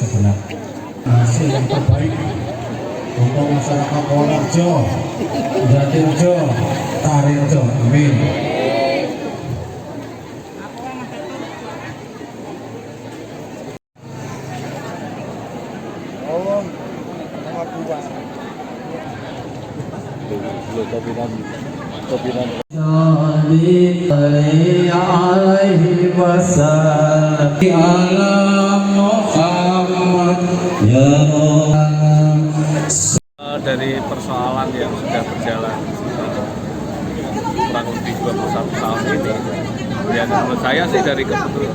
sebenarnya. Hasil yang terbaik untuk masyarakat Purworejo, Jatirjo, Karirjo. Amin. Alaihi wasallam dari persoalan yang sudah berjalan kurang lebih 21 tahun ini, ya menurut saya sih dari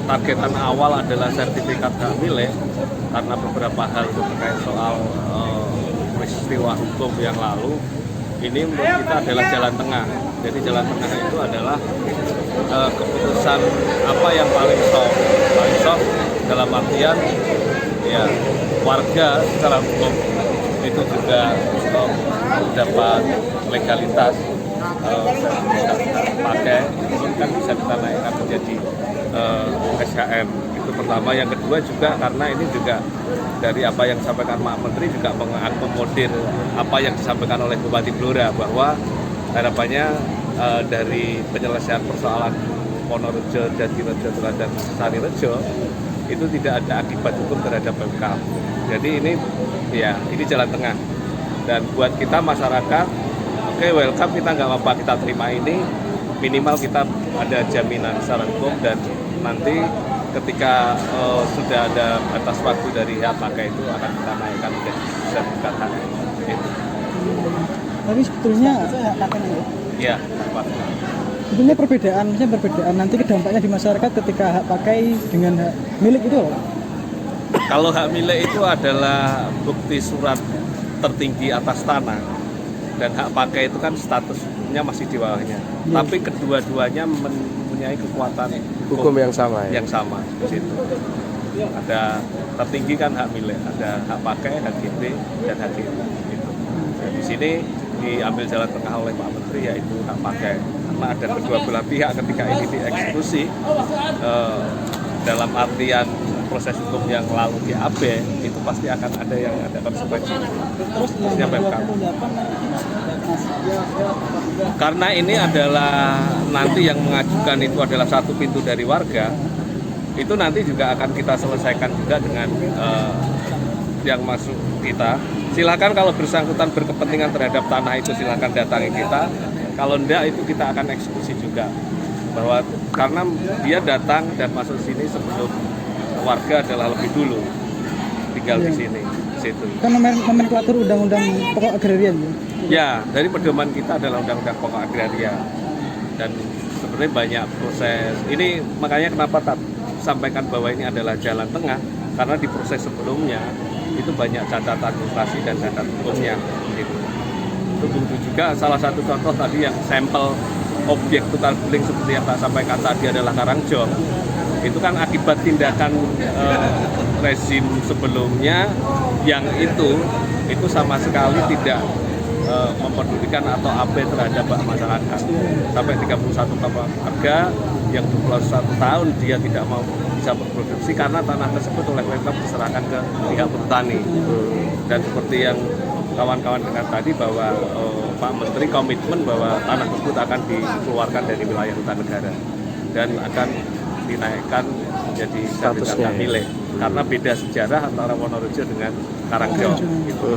targetan awal adalah sertifikat hak milik, karena beberapa hal terkait soal peristiwa hukum yang lalu, ini menurut kita adalah jalan tengah. Jadi jalan tengah itu adalah keputusan apa yang paling soft dalam artian ya warga secara hukum itu juga dapat legalitas pakai kan bisa kita naikkan menjadi SHM. Itu pertama. Yang kedua juga karena ini juga dari apa yang disampaikan Pak Menteri juga mengakomodir apa yang disampaikan oleh Bupati Blora, bahwa harapannya dari penyelesaian persoalan Wonorejo, Jatirejo, dan Sarirejo itu tidak ada akibat hukum terhadap Pemkab. Jadi ini jalan tengah. Dan buat kita masyarakat, oke, welcome, kita nggak apa-apa, kita terima ini, minimal kita ada jaminan secara hukum, dan nanti ketika sudah ada batas waktu dari hak pakai itu akan kita naikkan menjadi sertifikat hak. Tapi sebetulnya ya, Pak. Sebetulnya perbedaan nanti dampaknya di masyarakat ketika hak pakai dengan hak milik itu loh. Kalau hak milik itu adalah bukti surat tertinggi atas tanah, dan hak pakai itu kan statusnya masih di bawahnya. Tapi kedua-duanya mempunyai kekuatan hukum yang sama. Yang sama di situ. Ada tertinggi kan hak milik, ada hak pakai, hak GP, dan hak GP. Gitu. Dan di sini diambil jalan tengah oleh Pak Menteri, yaitu hak pakai. Karena ada kedua belah pihak ketika ini dieksekusi, dalam artian proses hukum yang lalu di AB itu pasti akan ada yang ada konsekuensi. Terus yang karena ini adalah nanti yang mengajukan itu adalah satu pintu dari warga, itu nanti juga akan kita selesaikan juga dengan yang masuk kita. Silakan kalau bersangkutan berkepentingan terhadap tanah itu silakan datangi kita. Kalau enggak itu kita akan eksekusi juga. Bahwa karena dia datang dan masuk sini sebelum warga adalah lebih dulu tinggal di sini, di situ. Kan nomenklatur undang-undang pokok agraria ya? Ya, dari pedoman kita adalah undang-undang pokok agraria. Dan sebenarnya banyak proses. Ini makanya kenapa sampaikan bahwa ini adalah jalan tengah, karena di proses sebelumnya itu banyak catatan administrasi dan catatan hukumnya. Gitu. Itu juga salah satu contoh tadi yang sampel objek tukar guling seperti yang tak sampaikan tadi adalah Karangjong. Itu kan akibat tindakan rezim sebelumnya yang itu sama sekali tidak mempedulikan atau AB terhadap masyarakat. Sampai 31 warga yang 21 tahun dia tidak mau bisa berproduksi karena tanah tersebut oleh Pemkab diserahkan ke pihak petani. Dan seperti yang kawan-kawan dengar tadi bahwa Pak Menteri komitmen bahwa tanah tersebut akan dikeluarkan dari wilayah hutan negara dan akan dinaikkan menjadi statusnya milik, karena beda sejarah antara Wonorejo dengan Karangjong. Gitu.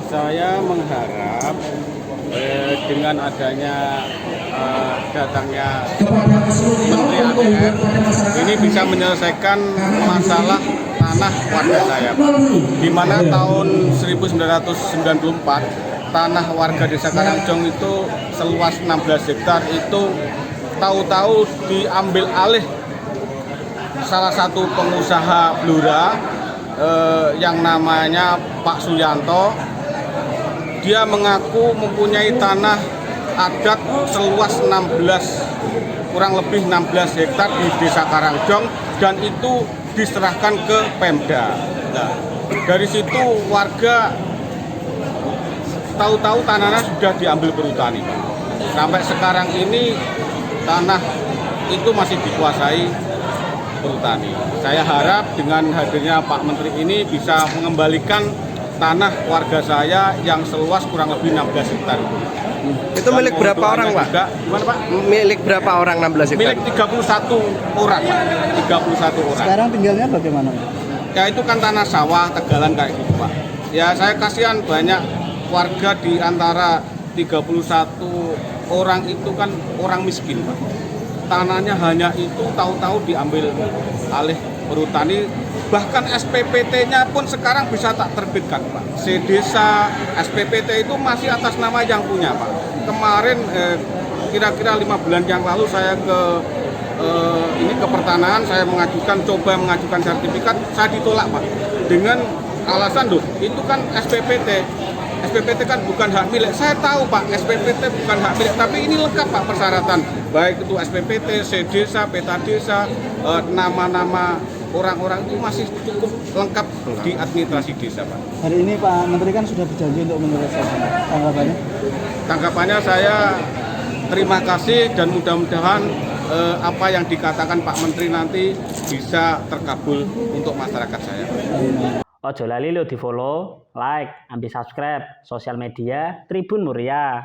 Saya mengharap dengan adanya datangnya Menteri ATR ini bisa menyelesaikan masalah tanah warga saya, di mana tahun 1994 tanah warga Desa Karangjong itu seluas 16 hektar itu tahu-tahu diambil alih salah satu pengusaha Blora yang namanya Pak Suyanto. Dia mengaku mempunyai tanah adat seluas kurang lebih 16 hektar di Desa Karangjong, dan itu diserahkan ke Pemda. Nah, dari situ warga tahu-tahu tanahnya sudah diambil perhutani. Sampai sekarang ini tanah itu masih dikuasai perhutani. Saya harap dengan hadirnya Pak Menteri ini bisa mengembalikan tanah warga saya yang seluas kurang lebih 16 hektar itu. Itu milik berapa orang, Pak? Juga, gimana Pak? Milik berapa orang 16 hektar? Milik 31 orang, Pak. 31 orang. Sekarang tinggalnya bagaimana? Ya itu kan tanah sawah, tegalan kayak gitu Pak. Ya saya kasihan banyak warga di antara 31 orang itu kan orang miskin Pak. Tanahnya hanya itu tahu-tahu diambil alih perhutani. Bahkan SPPT-nya pun sekarang bisa tak terbitkan Pak. Se-desa, SPPT itu masih atas nama yang punya Pak. Kemarin kira-kira 5 bulan yang lalu saya ke pertanahan, saya coba mengajukan sertifikat, saya ditolak Pak. Dengan alasan loh, itu kan SPPT. SPPT kan bukan hak milik. Saya tahu Pak, SPPT bukan hak milik, tapi ini lengkap Pak persyaratan. Baik itu SPPT, se-desa, peta desa, nama-nama orang-orang itu masih cukup lengkap di administrasi desa Pak. Hari ini Pak Menteri kan sudah berjanji untuk menyelesaikan. Tanggapannya? Tanggapannya saya terima kasih dan mudah-mudahan apa yang dikatakan Pak Menteri nanti bisa terkabul untuk masyarakat saya. Ojo lali lo di follow, like, ambil subscribe sosial media Tribun Muria.